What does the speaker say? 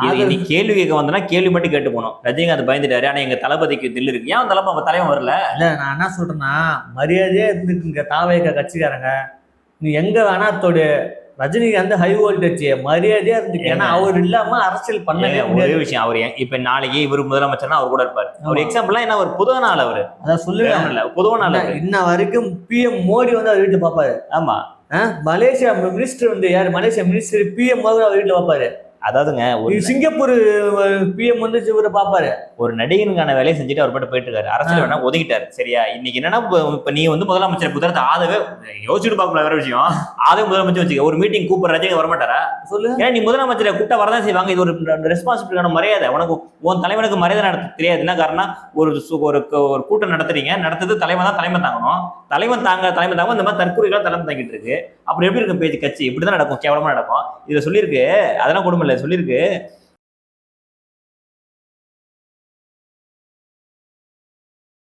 நீ கேள்வி கேட்க வந்தனா கேள்வி மட்டும் கேட்டு போனோம். ரஜினிகாந்த் பயந்துட்டாரு. ஆனா எங்க தளபதிக்கு தில் இருக்கு. ஏன் தலைவன் வரல? இல்ல நான் என்ன சொல்றேன்னா, மரியாதையா இருந்துக்குங்க தாவேக கட்சிக்காரங்க. நீ எங்க வேணா தொடு. ரஜினிகாந்த் ஹை வோல்டேஜ் மரியாதையா இருந்துக்கு. ஏன்னா அவர் இல்லாம அரசியல் பண்ணவே ஒரே முடியாது. விஷயம். அவர் இப்ப நாளைக்கு இவர் முதலமைச்சர்னா அவர் கூட இருப்பாரு. அவர் எக்ஸாம்பிளா என்ன ஒரு பொதுவான ஆள் அவரு. அதான் சொல்லுவேன். இல்ல பொதுவான ஆள். இன்ன வரைக்கும் பிஎம் மோடி வந்து அவர் வீட்டுல பாப்பாரு. ஆமா. மலேசியா மினிஸ்டர் வந்து யாரு? மலேசியா மினிஸ்டர் பிஎம் அவர் வீட்டுல பாப்பாரு. அதாவதுங்க சிங்கப்பூர் பிஎம் வந்து இவரை பாப்பாரு. ஒரு நடிகனுக்கான வேலையை செஞ்சுட்டு அவர் பாட்டு போயிட்டு இருக்காரு. அரசியல் வேணா ஒதுக்கிட்டாரு. சரியா? இன்னைக்கு என்னன்னா இப்ப நீ வந்து முதலமைச்சர் புத்தகத்தை ஆதவே யோசிச்சுட்டு பார்க்கல. வேற விஷயம். ஆதவே முதலமைச்சர் வச்சுக்க ஒரு மீட்டிங் கூப்பிடுற ரஜினி வரமாட்டாரா? சொல்லு. ஏன்னா நீ முதலமைச்சரை கூப்பிட்டா வரதான் செய்வாங்க. இது ஒரு ரெஸ்பான்சிபிலிட்டியான மரியாதை. உனக்கு உன் தலைவனுக்கு மரியாதை நடத்த தெரியாது. என்ன காரணம்? ஒரு கூட்டம் நடத்துறீங்க. நடத்துறது தலைவன் தான் தலைமை தாங்கணும். தலைமை தாங்க இந்த மாதிரி தற்கொலைகள் தலைமை தாங்கிட்டு இருக்கு. அப்புறம் எப்படி இருக்கும் பேச்சு கட்சி? இப்படிதான் நடக்கும். கேவலமா நடக்கும். இதை சொல்லியிருக்கு. அதெல்லாம் கொடுமை இல்லை. சொல்லியிருக்கு